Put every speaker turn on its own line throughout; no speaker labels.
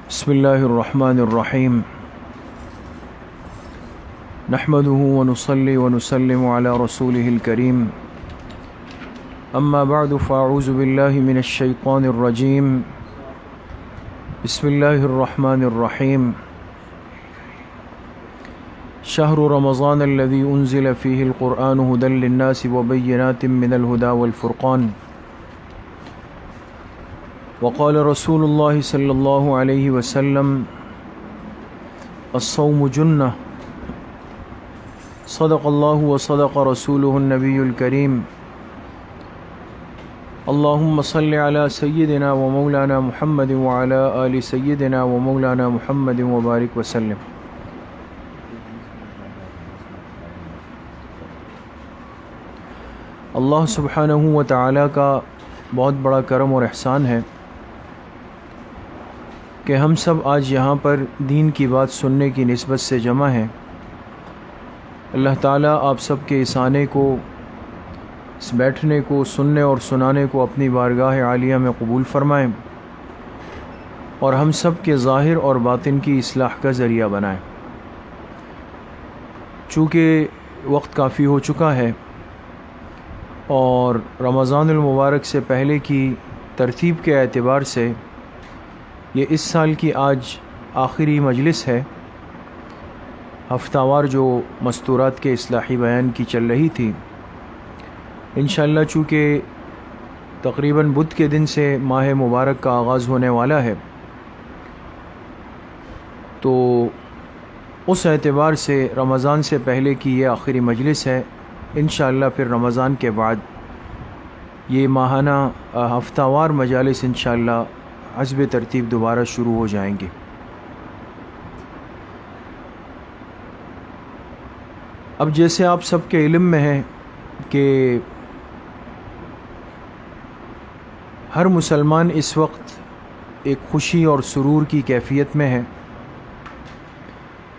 بسم اللہ الرحمن الرحیم نحمده ونصلي ونسلم على رسوله الكريم اما بعد فاعوذ باللہ من الشیطان الرجیم بسم اللہ الرحمن الرحیم شہر رمضان الذي انزل فيه القرآن هدى للناس وبينات من الهدى والفرقان وقال رسول اللہ صلی اللہ علیہ وسلم الصوم جنہ صدق اللہ وصدق رسولہ النبی الکریم اللہم صل علی سیدنا و مولانا محمد وعلی آل سیدنا و مولانا محمد وبارک وسلم۔ اللہ سبحانہ و تعالی کا بہت بڑا کرم اور احسان ہے کہ ہم سب آج یہاں پر دین کی بات سننے کی نسبت سے جمع ہیں۔ اللہ تعالیٰ آپ سب کے اس آنے کو، اس بیٹھنے کو، سننے اور سنانے کو اپنی بارگاہ عالیہ میں قبول فرمائیں اور ہم سب کے ظاہر اور باطن کی اصلاح کا ذریعہ بنائیں۔ چونکہ وقت کافی ہو چکا ہے اور رمضان المبارک سے پہلے کی ترتیب کے اعتبار سے یہ اس سال کی آج آخری مجلس ہے۔ ہفتہ وار جو مستورات کے اصلاحی بیان کی چل رہی تھی، انشاءاللہ چونکہ تقریباً بدھ کے دن سے ماہ مبارک کا آغاز ہونے والا ہے، تو اس اعتبار سے رمضان سے پہلے کی یہ آخری مجلس ہے۔ انشاءاللہ پھر رمضان کے بعد یہ ماہانہ ہفتہ وار مجالس انشاءاللہ حسب ترتیب دوبارہ شروع ہو جائیں گے۔ اب جیسے آپ سب کے علم میں ہے کہ ہر مسلمان اس وقت ایک خوشی اور سرور کی کیفیت میں ہے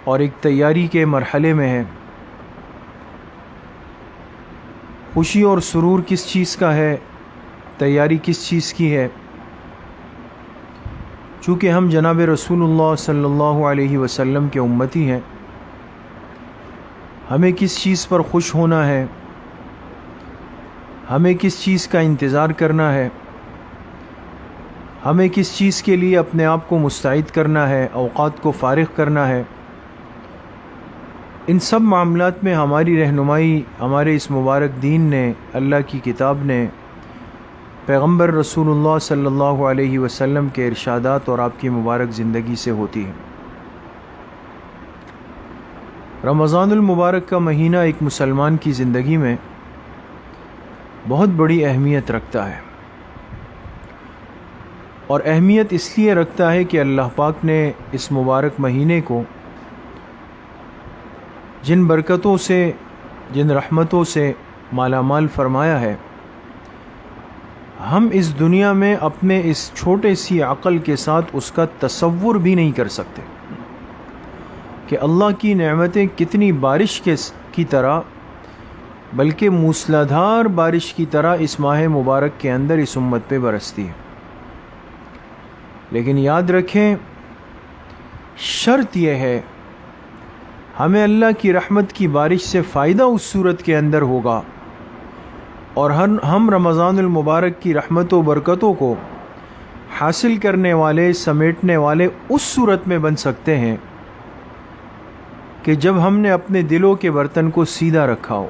اور ایک تیاری کے مرحلے میں ہے۔ خوشی اور سرور کس چیز کا ہے، تیاری کس چیز کی ہے؟ چونکہ ہم جناب رسول اللہ صلی اللہ علیہ وسلم کے امتی ہیں، ہمیں کس چیز پر خوش ہونا ہے، ہمیں کس چیز کا انتظار کرنا ہے، ہمیں کس چیز کے لیے اپنے آپ کو مستعد کرنا ہے، اوقات کو فارغ کرنا ہے، ان سب معاملات میں ہماری رہنمائی ہمارے اس مبارک دین نے، اللہ کی کتاب نے، پیغمبر رسول اللہ صلی اللہ علیہ وسلم کے ارشادات اور آپ کی مبارک زندگی سے ہوتی ہے۔ رمضان المبارک کا مہینہ ایک مسلمان کی زندگی میں بہت بڑی اہمیت رکھتا ہے، اور اہمیت اس لیے رکھتا ہے کہ اللہ پاک نے اس مبارک مہینے کو جن برکتوں سے، جن رحمتوں سے مالا مال فرمایا ہے، ہم اس دنیا میں اپنے اس چھوٹے سی عقل کے ساتھ اس کا تصور بھی نہیں کر سکتے کہ اللہ کی نعمتیں کتنی بارش کی طرح، بلکہ موسلادھار بارش کی طرح اس ماہ مبارک کے اندر اس امت پہ برستی ہے۔ لیکن یاد رکھیں، شرط یہ ہے، ہمیں اللہ کی رحمت کی بارش سے فائدہ اس صورت کے اندر ہوگا اور ہم رمضان المبارک کی رحمت و برکتوں کو حاصل کرنے والے، سمیٹنے والے اس صورت میں بن سکتے ہیں کہ جب ہم نے اپنے دلوں کے برتن کو سیدھا رکھا ہو،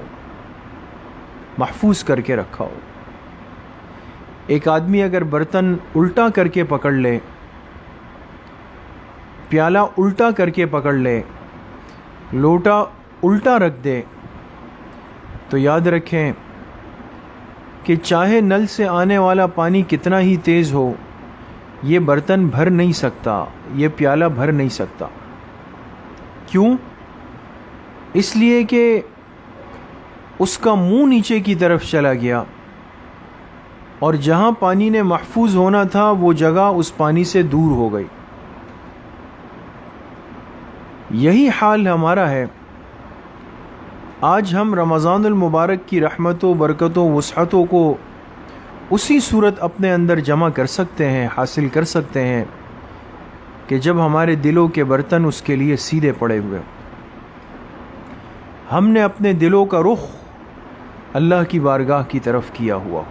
محفوظ کر کے رکھا ہو۔ ایک آدمی اگر برتن الٹا کر کے پکڑ لے، پیالہ الٹا کر کے پکڑ لے، لوٹا الٹا رکھ دے، تو یاد رکھیں کہ چاہے نل سے آنے والا پانی کتنا ہی تیز ہو، یہ برتن بھر نہیں سکتا، یہ پیالہ بھر نہیں سکتا۔ کیوں؟ اس لیے کہ اس کا منہ نیچے کی طرف چلا گیا، اور جہاں پانی نے محفوظ ہونا تھا وہ جگہ اس پانی سے دور ہو گئی۔ یہی حال ہمارا ہے۔ آج ہم رمضان المبارک کی رحمتوں، برکتوں، وسعتوں کو اسی صورت اپنے اندر جمع کر سکتے ہیں، حاصل کر سکتے ہیں کہ جب ہمارے دلوں کے برتن اس کے لیے سیدھے پڑے ہوئے، ہم نے اپنے دلوں کا رخ اللہ کی بارگاہ کی طرف کیا ہوا۔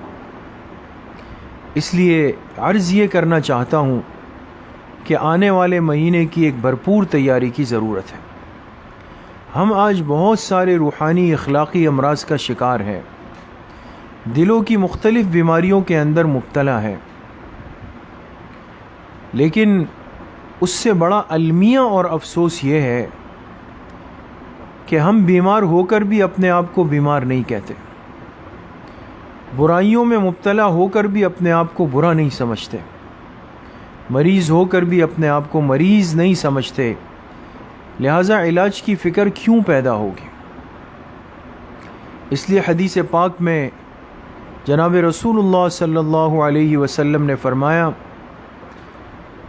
اس لیے عرض یہ کرنا چاہتا ہوں کہ آنے والے مہینے کی ایک بھرپور تیاری کی ضرورت ہے۔ ہم آج بہت سارے روحانی اخلاقی امراض کا شکار ہیں، دلوں کی مختلف بیماریوں کے اندر مبتلا ہے، لیکن اس سے بڑا المیہ اور افسوس یہ ہے کہ ہم بیمار ہو کر بھی اپنے آپ کو بیمار نہیں کہتے، برائیوں میں مبتلا ہو کر بھی اپنے آپ کو برا نہیں سمجھتے، مریض ہو کر بھی اپنے آپ کو مریض نہیں سمجھتے، لہٰذا علاج کی فکر کیوں پیدا ہوگی؟ اس لیے حدیث پاک میں جناب رسول اللہ صلی اللہ علیہ وسلم نے فرمایا،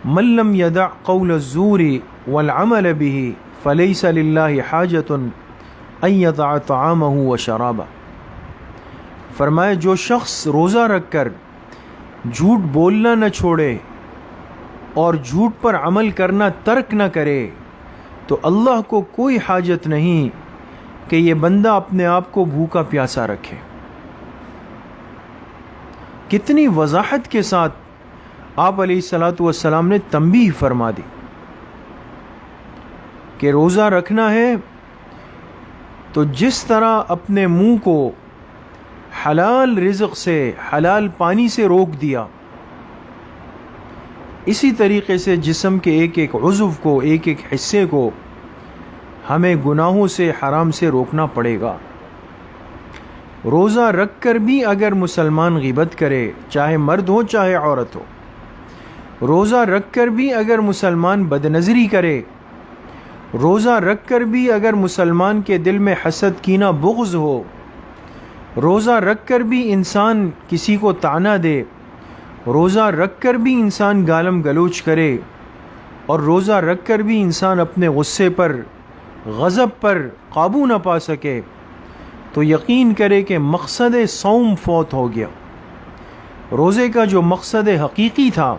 من لم يدع قول الزور والعمل به فليس لله حاجة ان يدع طعامه وشرابه۔ فرمایا جو شخص روزہ رکھ کر جھوٹ بولنا نہ چھوڑے اور جھوٹ پر عمل کرنا ترک نہ کرے تو اللہ کو کوئی حاجت نہیں کہ یہ بندہ اپنے آپ کو بھوکا پیاسا رکھے۔ کتنی وضاحت کے ساتھ آپ علیہ الصلاۃ والسلام نے تنبیہ فرما دی کہ روزہ رکھنا ہے تو جس طرح اپنے منہ کو حلال رزق سے، حلال پانی سے روک دیا، اسی طریقے سے جسم کے ایک ایک عضو کو، ایک ایک حصے کو ہمیں گناہوں سے، حرام سے روکنا پڑے گا۔ روزہ رکھ کر بھی اگر مسلمان غیبت کرے، چاہے مرد ہو چاہے عورت ہو، روزہ رکھ کر بھی اگر مسلمان بدنظری کرے، روزہ رکھ کر بھی اگر مسلمان کے دل میں حسد، کینہ، بغض ہو، روزہ رکھ کر بھی انسان کسی کو طعنہ دے، روزہ رکھ کر بھی انسان گالم گلوچ کرے، اور روزہ رکھ کر بھی انسان اپنے غصے پر، غضب پر قابو نہ پا سکے، تو یقین کرے کہ مقصد صوم فوت ہو گیا۔ روزے کا جو مقصد حقیقی تھا،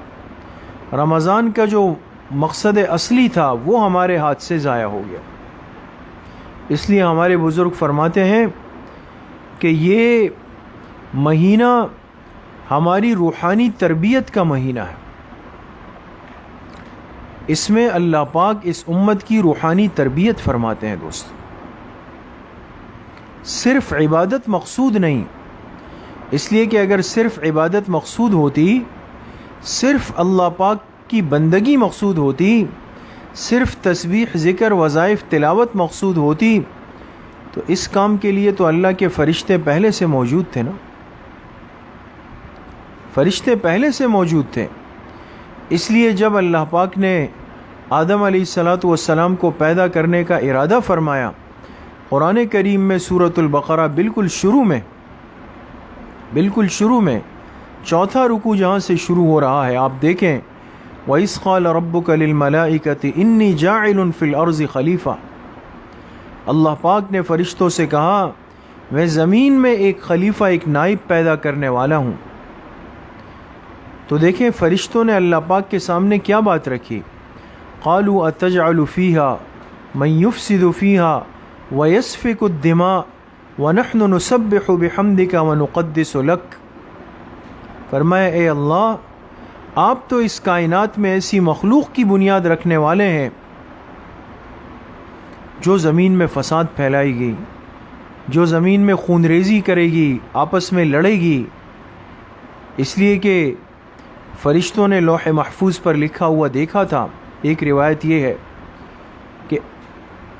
رمضان کا جو مقصد اصلی تھا، وہ ہمارے ہاتھ سے ضائع ہو گیا۔ اس لیے ہمارے بزرگ فرماتے ہیں کہ یہ مہینہ ہماری روحانی تربیت کا مہینہ ہے۔ اس میں اللہ پاک اس امت کی روحانی تربیت فرماتے ہیں۔ دوستو، صرف عبادت مقصود نہیں، اس لیے کہ اگر صرف عبادت مقصود ہوتی، صرف اللہ پاک کی بندگی مقصود ہوتی، صرف تسبیح، ذکر، وظائف، تلاوت مقصود ہوتی، تو اس کام کے لیے تو اللہ کے فرشتے پہلے سے موجود تھے نا، فرشتے پہلے سے موجود تھے۔ اس لیے جب اللہ پاک نے آدم علیہ الصلاۃ والسلام کو پیدا کرنے کا ارادہ فرمایا، قرآن کریم میں سورۃ البقرہ بالکل شروع میں چوتھا رکوع جہاں سے شروع ہو رہا ہے، آپ دیکھیں، وَإِذْ قَالَ رَبُّكَ لِلْمَلَائِكَةِ إِنِّي جَاعِلٌ فِي الْأَرْضِ خلیفہ، اللہ پاک نے فرشتوں سے کہا میں زمین میں ایک خلیفہ، ایک نائب پیدا کرنے والا ہوں۔ تو دیکھیں فرشتوں نے اللہ پاک کے سامنے کیا بات رکھی، قالوا اتجعل فیہا من یفسد فیہا ویسفک الدماء ونحن نسبح بحمدک ونقدس لک۔ فرمایا اے اللہ، آپ تو اس کائنات میں ایسی مخلوق کی بنیاد رکھنے والے ہیں جو زمین میں فساد پھیلائے گی، جو زمین میں خون ریزی کرے گی، آپس میں لڑے گی۔ اس لیے کہ فرشتوں نے لوح محفوظ پر لکھا ہوا دیکھا تھا۔ ایک روایت یہ ہے کہ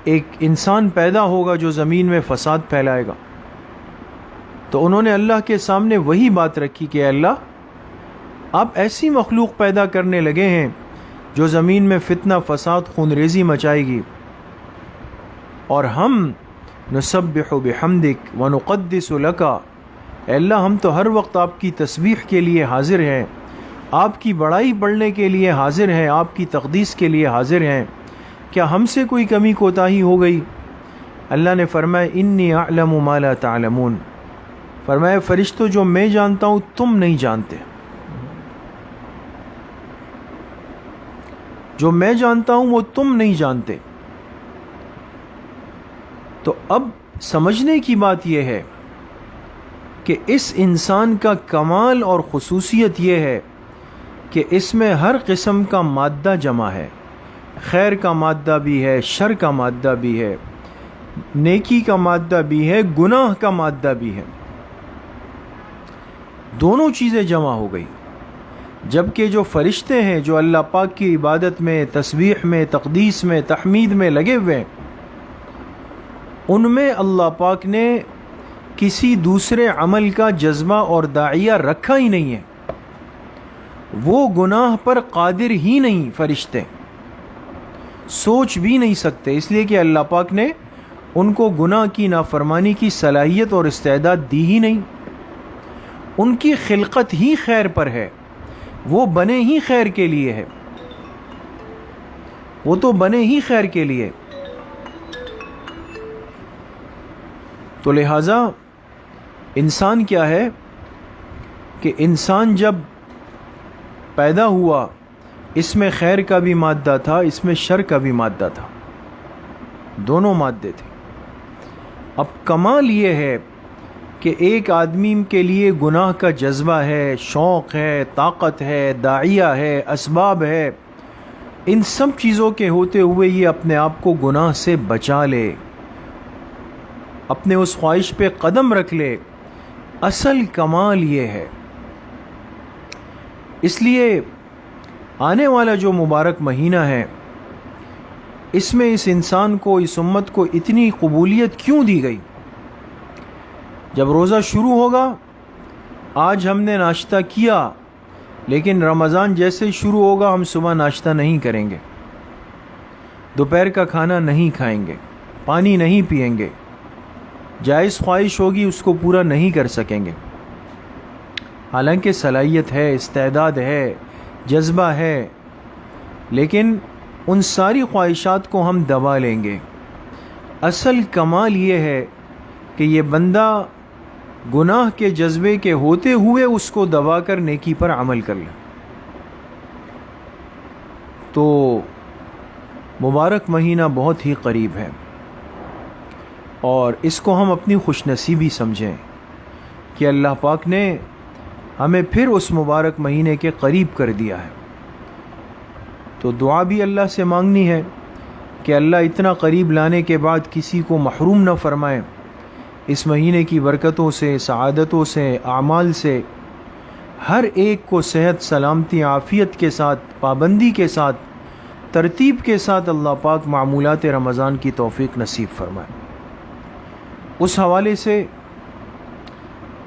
ایک انسان پیدا ہوگا جو زمین میں فساد پھیلائے گا، تو انہوں نے اللہ کے سامنے وہی بات رکھی کہ اللہ، آپ ایسی مخلوق پیدا کرنے لگے ہیں جو زمین میں فتنہ، فساد، خون ریزی مچائے گی، اور ہم نسبح بحمدک ونقدس لک، اے اللہ ہم تو ہر وقت آپ کی تسبیح کے لیے حاضر ہیں، آپ کی بڑائی پڑھنے کے لیے حاضر ہیں، آپ کی تقدیس کے لیے حاضر ہیں، کیا ہم سے کوئی کمی کوتاہی ہو گئی؟ اللہ نے فرمایا انی اعلم ما لا تعلمون، فرمایا فرشتوں جو میں جانتا ہوں تم نہیں جانتے، جو میں جانتا ہوں وہ تم نہیں جانتے۔ تو اب سمجھنے کی بات یہ ہے کہ اس انسان کا کمال اور خصوصیت یہ ہے کہ اس میں ہر قسم کا مادہ جمع ہے، خیر کا مادہ بھی ہے، شر کا مادہ بھی ہے، نیکی کا مادہ بھی ہے، گناہ کا مادہ بھی ہے، دونوں چیزیں جمع ہو گئی۔ جبکہ جو فرشتے ہیں جو اللہ پاک کی عبادت میں، تسبیح میں، تقدیس میں، تحمید میں لگے ہوئے ہیں، ان میں اللہ پاک نے کسی دوسرے عمل کا جذبہ اور داعیہ رکھا ہی نہیں ہے، وہ گناہ پر قادر ہی نہیں، فرشتے سوچ بھی نہیں سکتے، اس لیے کہ اللہ پاک نے ان کو گناہ کی نافرمانی کی صلاحیت اور استعداد دی ہی نہیں۔ ان کی خلقت ہی خیر پر ہے، وہ بنے ہی خیر کے لیے ہے، وہ تو بنے ہی خیر کے لیے۔ تو لہٰذا انسان کیا ہے کہ انسان جب پیدا ہوا اس میں خیر کا بھی مادہ تھا، اس میں شر کا بھی مادہ تھا، دونوں مادے تھے۔ اب کمال یہ ہے کہ ایک آدمی کے لیے گناہ کا جذبہ ہے، شوق ہے، طاقت ہے، داعیہ ہے، اسباب ہے، ان سب چیزوں کے ہوتے ہوئے یہ اپنے آپ کو گناہ سے بچا لے، اپنے اس خواہش پہ قدم رکھ لے۔ اصل کمال یہ ہے۔ اس لیے آنے والا جو مبارک مہینہ ہے، اس میں اس انسان کو، اس امت کو اتنی قبولیت کیوں دی گئی؟ جب روزہ شروع ہوگا، آج ہم نے ناشتہ کیا، لیکن رمضان جیسے شروع ہوگا ہم صبح ناشتہ نہیں کریں گے، دوپہر کا کھانا نہیں کھائیں گے، پانی نہیں پئیں گے، جائز خواہش ہوگی اس کو پورا نہیں کر سکیں گے، حالانکہ صلاحیت ہے، استعداد ہے، جذبہ ہے، لیکن ان ساری خواہشات کو ہم دبا لیں گے۔ اصل کمال یہ ہے کہ یہ بندہ گناہ کے جذبے کے ہوتے ہوئے اس کو دبا کر نیکی پر عمل کر لے۔ تو مبارک مہینہ بہت ہی قریب ہے، اور اس کو ہم اپنی خوش نصیبی سمجھیں کہ اللہ پاک نے ہمیں پھر اس مبارک مہینے کے قریب کر دیا ہے۔ تو دعا بھی اللہ سے مانگنی ہے کہ اللہ اتنا قریب لانے کے بعد کسی کو محروم نہ فرمائے اس مہینے کی برکتوں سے، سعادتوں سے، اعمال سے، ہر ایک کو صحت، سلامتی، عافیت کے ساتھ، پابندی کے ساتھ، ترتیب کے ساتھ اللہ پاک معمولات رمضان کی توفیق نصیب فرمائے۔ اس حوالے سے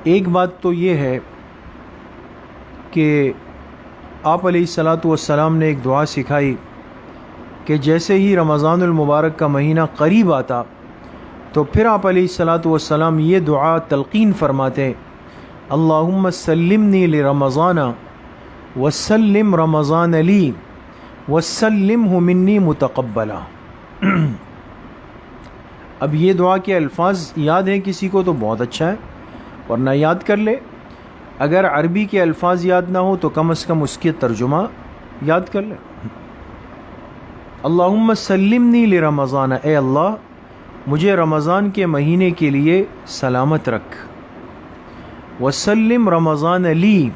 ایک بات تو یہ ہے کہ آپ علیہ الصلاۃ والسلام نے ایک دعا سکھائی کہ جیسے ہی رمضان المبارک کا مہینہ قریب آتا تو پھر آپ علیہ الصلاۃ والسلام یہ دعا تلقین فرماتے: اللہم سلمنی لرمضان وسلم رمضان لی وسلمہ منی متقبلا۔ اب یہ دعا کے الفاظ یاد ہیں کسی کو تو بہت اچھا ہے، ورنہ یاد کر لے۔ اگر عربی کے الفاظ یاد نہ ہو تو کم از کم اس کے ترجمہ یاد کر لے۔ اللہم سلمنی لرمضان، اے اللہ مجھے رمضان کے مہینے کے لیے سلامت رکھ، وسلم رمضان لی،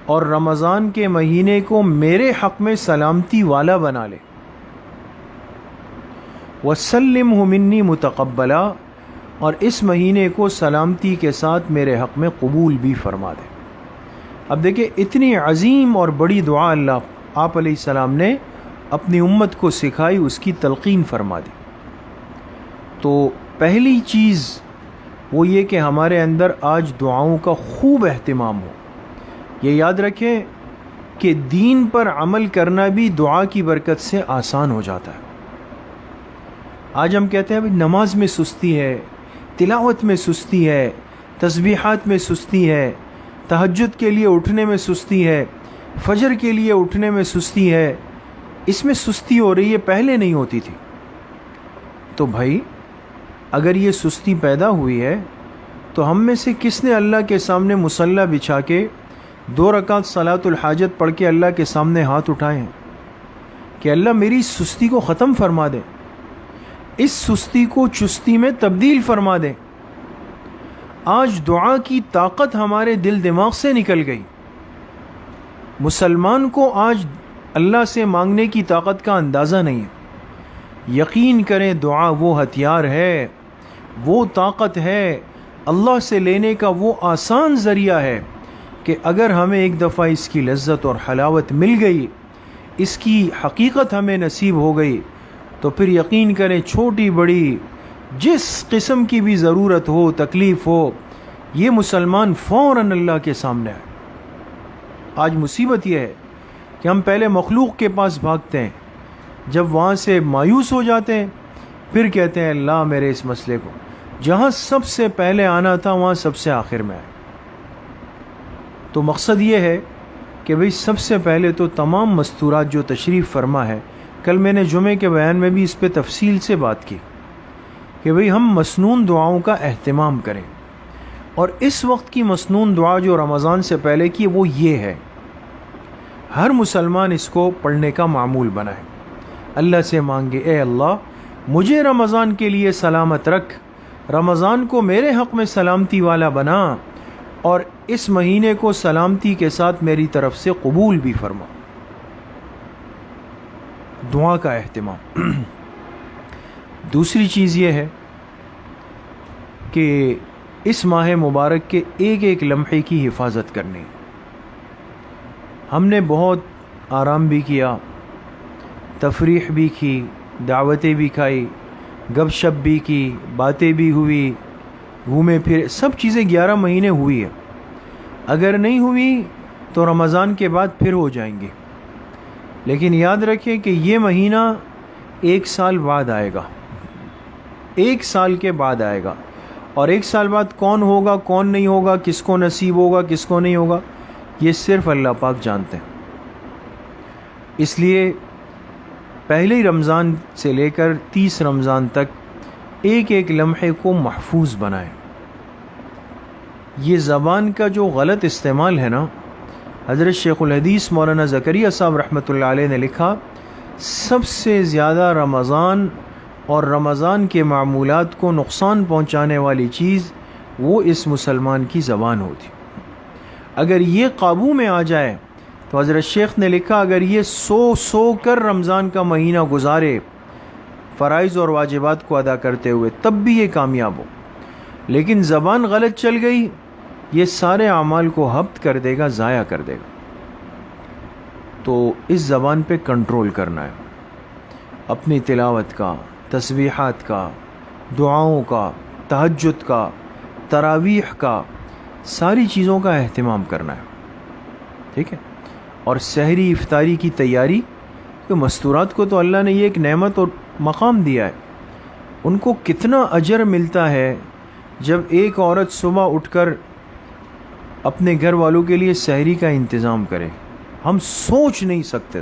اور رمضان کے مہینے کو میرے حق میں سلامتی والا بنا لے، وسلمہ منی متقبلا، اور اس مہینے کو سلامتی کے ساتھ میرے حق میں قبول بھی فرما دے۔ اب دیکھیں اتنی عظیم اور بڑی دعا اللہ آپ علیہ السلام نے اپنی امت کو سکھائی، اس کی تلقین فرما دی۔ تو پہلی چیز وہ یہ کہ ہمارے اندر آج دعاؤں کا خوب اہتمام ہو۔ یہ یاد رکھیں کہ دین پر عمل کرنا بھی دعا کی برکت سے آسان ہو جاتا ہے۔ آج ہم کہتے ہیں بھائی نماز میں سستی ہے، تلاوت میں سستی ہے، تسبیحات میں سستی ہے، تہجد کے لیے اٹھنے میں سستی ہے، فجر کے لیے اٹھنے میں سستی ہے، اس میں سستی ہو رہی ہے، پہلے نہیں ہوتی تھی۔ تو بھائی اگر یہ سستی پیدا ہوئی ہے تو ہم میں سے کس نے اللہ کے سامنے مصلی بچھا کے 2 رکعت صلاۃ الحاجت پڑھ کے اللہ کے سامنے ہاتھ اٹھائے ہیں کہ اللہ میری سستی کو ختم فرما دے، اس سستی کو چستی میں تبدیل فرما دے؟ آج دعا کی طاقت ہمارے دل دماغ سے نکل گئی۔ مسلمان کو آج اللہ سے مانگنے کی طاقت کا اندازہ نہیں ہے۔ یقین کریں دعا وہ ہتھیار ہے، وہ طاقت ہے، اللہ سے لینے کا وہ آسان ذریعہ ہے کہ اگر ہمیں ایک دفعہ اس کی لذت اور حلاوت مل گئی، اس کی حقیقت ہمیں نصیب ہو گئی، تو پھر یقین کریں چھوٹی بڑی جس قسم کی بھی ضرورت ہو، تکلیف ہو، یہ مسلمان فوراً اللہ کے سامنے ہے۔ آج مصیبت یہ ہے کہ ہم پہلے مخلوق کے پاس بھاگتے ہیں، جب وہاں سے مایوس ہو جاتے ہیں پھر کہتے ہیں اللہ میرے اس مسئلے کو، جہاں سب سے پہلے آنا تھا وہاں سب سے آخر میں آئے۔ تو مقصد یہ ہے کہ بھئی سب سے پہلے تو تمام مستورات جو تشریف فرما ہے، کل میں نے جمعے کے بیان میں بھی اس پہ تفصیل سے بات کی کہ بھئی ہم مسنون دعاؤں کا اہتمام کریں، اور اس وقت کی مسنون دعا جو رمضان سے پہلے کی وہ یہ ہے، ہر مسلمان اس کو پڑھنے کا معمول بنائے، اللہ سے مانگے اے اللہ مجھے رمضان کے لیے سلامت رکھ، رمضان کو میرے حق میں سلامتی والا بنا، اور اس مہینے کو سلامتی کے ساتھ میری طرف سے قبول بھی فرما۔ دعا کا اہتمام۔ دوسری چیز یہ ہے کہ اس ماہ مبارک کے ایک ایک لمحے کی حفاظت کرنی۔ ہم نے بہت آرام بھی کیا، تفریح بھی کی، دعوتیں بھی کھائی، گپ شپ بھی کی، باتیں بھی ہوئی، گھومے پھرے، سب چیزیں 11 مہینے ہوئی ہے۔ اگر نہیں ہوئی تو رمضان کے بعد پھر ہو جائیں گے، لیکن یاد رکھیں کہ یہ مہینہ 1 سال بعد آئے گا، 1 سال کے بعد آئے گا، اور 1 سال بعد کون ہوگا کون نہیں ہوگا، کس کو نصیب ہوگا کس کو نہیں ہوگا، یہ صرف اللہ پاک جانتے ہیں۔ اس لیے پہلے رمضان سے لے کر 30 رمضان تک ایک ایک لمحے کو محفوظ بنائیں۔ یہ زبان کا جو غلط استعمال ہے نا، حضرت شیخ الحدیث مولانا زکریا صاحب رحمۃ اللہ علیہ نے لکھا، سب سے زیادہ رمضان اور رمضان کے معمولات کو نقصان پہنچانے والی چیز وہ اس مسلمان کی زبان ہوتی۔ اگر یہ قابو میں آ جائے تو حضرت شیخ نے لکھا اگر یہ سو کر رمضان کا مہینہ گزارے فرائض اور واجبات کو ادا کرتے ہوئے تب بھی یہ کامیاب ہو، لیکن زبان غلط چل گئی یہ سارے اعمال کو ہبط کر دے گا، ضائع کر دے گا۔ تو اس زبان پہ کنٹرول کرنا ہے، اپنی تلاوت کا، تسبیحات کا، دعاؤں کا، تہجد کا، تراویح کا، ساری چیزوں کا اہتمام کرنا ہے، ٹھیک ہے۔ اور سحری افطاری کی تیاری، کہ مستورات کو تو اللہ نے یہ ایک نعمت اور مقام دیا ہے، ان کو کتنا اجر ملتا ہے جب ایک عورت صبح اٹھ کر اپنے گھر والوں کے لیے سحری کا انتظام کرے، ہم سوچ نہیں سکتے،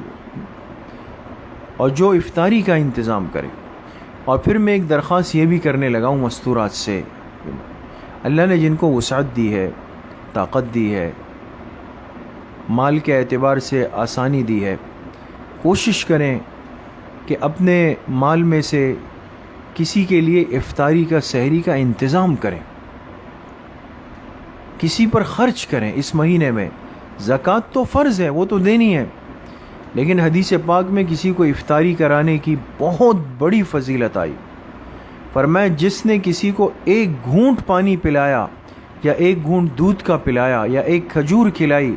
اور جو افطاری کا انتظام کرے۔ اور پھر میں ایک درخواست یہ بھی کرنے لگا ہوں مستورات سے، اللہ نے جن کو وسعت دی ہے، طاقت دی ہے، مال کے اعتبار سے آسانی دی ہے، کوشش کریں کہ اپنے مال میں سے کسی کے لیے افطاری کا، سحری کا انتظام کریں، کسی پر خرچ کریں اس مہینے میں۔ زکوٰۃ تو فرض ہے، وہ تو دینی ہے، لیکن حدیث پاک میں کسی کو افطاری کرانے کی بہت بڑی فضیلت آئی۔ فرمایا جس نے کسی کو 1 گھونٹ پانی پلایا، یا 1 گھونٹ دودھ کا پلایا، یا 1 کھجور کھلائی،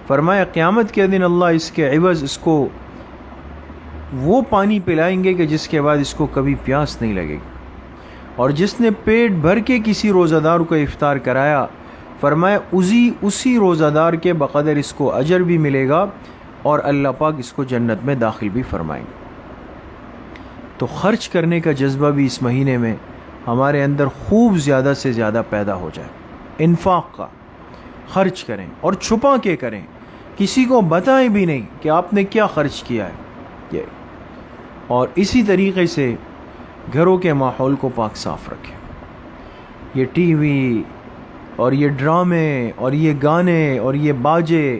فرمایا قیامت کے دن اللہ اس کے عوض اس کو وہ پانی پلائیں گے کہ جس کے بعد اس کو کبھی پیاس نہیں لگے گی۔ اور جس نے پیٹ بھر کے کسی روزہ دار کو افطار کرایا، فرمایا اسی روزہ دار کے بقدر اس کو اجر بھی ملے گا، اور اللہ پاک اس کو جنت میں داخل بھی فرمائیں گے۔ تو خرچ کرنے کا جذبہ بھی اس مہینے میں ہمارے اندر خوب زیادہ سے زیادہ پیدا ہو جائے۔ انفاق کا خرچ کریں، اور چھپا کے کریں، کسی کو بتائیں بھی نہیں کہ آپ نے کیا خرچ کیا ہے یہ۔ اور اسی طریقے سے گھروں کے ماحول کو پاک صاف رکھیں۔ یہ ٹی وی، اور یہ ڈرامے اور یہ گانے اور یہ باجے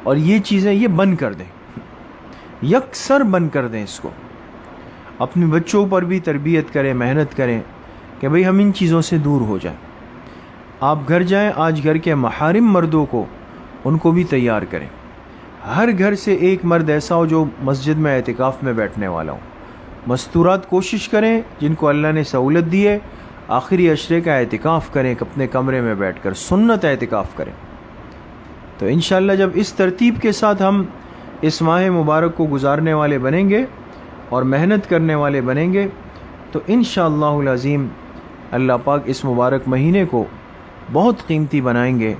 اور یہ چیزیں یہ بند کر دیں، یکسر بند کر دیں اس کو. اپنے بچوں پر بھی تربیت کریں، محنت کریں کہ بھئی ہم ان چیزوں سے دور ہو جائیں. آپ گھر جائیں، آج گھر کے محارم مردوں کو ان کو بھی تیار کریں. ہر گھر سے ایک مرد ایسا ہو جو مسجد میں اعتکاف میں بیٹھنے والا ہو. مستورات کوشش کریں جن کو اللہ نے سہولت دی ہے، آخری عشرے کا اعتکاف کریں، اپنے کمرے میں بیٹھ کر سنت اعتکاف کریں. تو انشاءاللہ جب اس ترتیب کے ساتھ ہم اس ماہ مبارک کو گزارنے والے بنیں گے اور محنت کرنے والے بنیں گے تو انشاءاللہ العظیم اللہ پاک اس مبارک مہینے کو بہت قیمتی بنائیں گے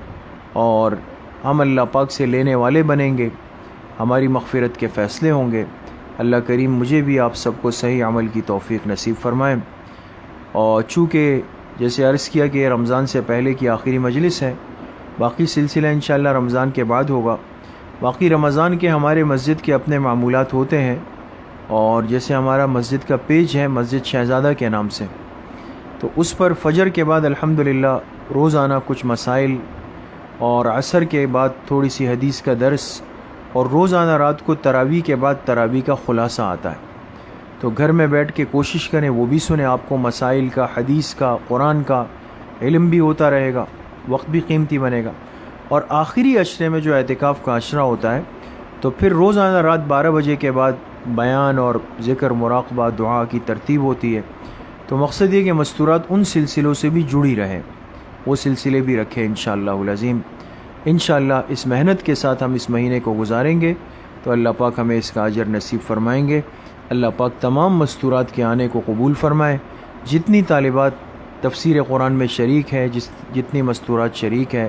اور ہم اللہ پاک سے لینے والے بنیں گے. ہماری مغفرت کے فیصلے ہوں گے. اللہ کریم مجھے بھی آپ سب کو صحیح عمل کی توفیق نصیب فرمائیں. اور چونکہ جیسے عرض کیا کہ یہ رمضان سے پہلے کی آخری مجلس ہے، باقی سلسلہ انشاءاللہ رمضان کے بعد ہوگا. باقی رمضان کے ہمارے مسجد کے اپنے معمولات ہوتے ہیں، اور جیسے ہمارا مسجد کا پیج ہے مسجد شہزادہ کے نام سے، تو اس پر فجر کے بعد الحمدللہ روزانہ کچھ مسائل اور عصر کے بعد تھوڑی سی حدیث کا درس، اور روزانہ رات کو تراویح کے بعد تراویح کا خلاصہ آتا ہے. تو گھر میں بیٹھ کے کوشش کریں وہ بھی سنیں، آپ کو مسائل کا، حدیث کا، قرآن کا علم بھی ہوتا رہے گا، وقت بھی قیمتی بنے گا. اور آخری عشرے میں جو اعتکاف کا عشرہ ہوتا ہے تو پھر روزانہ رات 12 بجے کے بعد بیان اور ذکر، مراقبہ، دعا کی ترتیب ہوتی ہے. تو مقصد یہ کہ مستورات ان سلسلوں سے بھی جڑی رہیں، وہ سلسلے بھی رکھیں انشاءاللہ العظیم. انشاءاللہ اس محنت کے ساتھ ہم اس مہینے کو گزاریں گے تو اللہ پاک ہمیں اس کا اجر نصیب فرمائیں گے. اللہ پاک تمام مستورات کے آنے کو قبول فرمائے. جتنی طالبات تفسیر قرآن میں شریک ہے، جتنی مستورات شریک ہے،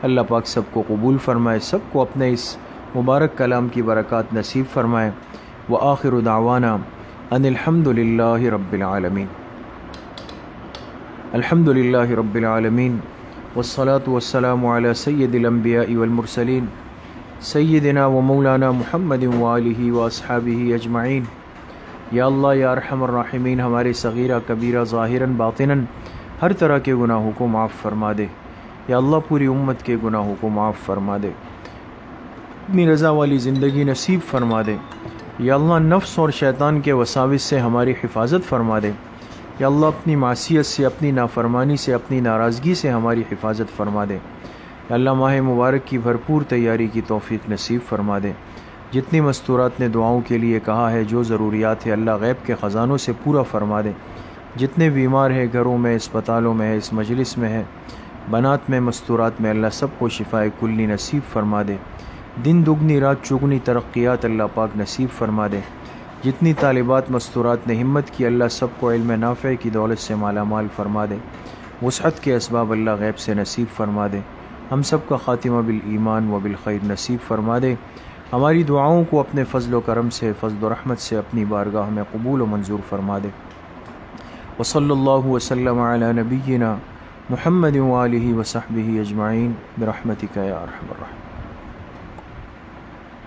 اللہ پاک سب کو قبول فرمائے، سب کو اپنے اس مبارک کلام کی برکات نصیب فرمائے. وآخر دعوانا ان الحمد للہ رب العالمین. الحمد للہ رب العالمین والصلاة والسلام علی سید الانبیاء والمرسلین سیدنا و مولانا محمد وآلہ واصحابہ اجمعین. یا اللہ یا ارحم الراحمین، ہمارے صغیرہ کبیرہ ظاہراً باطناً ہر طرح کے گناہوں کو معاف فرما دے. یا اللہ پوری امت کے گناہوں کو معاف فرما دے، اپنی رضا والی زندگی نصیب فرما دے. یا اللہ نفس اور شیطان کے وساوس سے ہماری حفاظت فرما دے. یا اللہ اپنی معصیت سے، اپنی نافرمانی سے، اپنی ناراضگی سے ہماری حفاظت فرما دے. یا اللہ ماہ مبارک کی بھرپور تیاری کی توفیق نصیب فرما دے. جتنی مستورات نے دعاؤں کے لیے کہا ہے، جو ضروریات ہے اللہ غیب کے خزانوں سے پورا فرما دے. جتنے بیمار ہیں گھروں میں، اسپتالوں میں، اس مجلس میں ہے، بنات میں، مستورات میں، اللہ سب کو شفاء کلی نصیب فرما دے. دن دگنی رات چگنی ترقیات اللہ پاک نصیب فرما دے. جتنی طالبات مستورات نے ہمت کی، اللہ سب کو علم نافع کی دولت سے مالا مال فرما دے. وسعت کے اسباب اللہ غیب سے نصیب فرما دے. ہم سب کا خاتمہ بالایمان و بالخیر نصیب فرما دے. ہماری دعاؤں کو اپنے فضل و کرم سے، فضل و رحمت سے اپنی بارگاہ میں قبول و منظور فرما دے. وصلی اللہ وسلم علی نبینا محمد وآلہ وصحبہ اجمعین برحمتک یا ارحم الراحمین.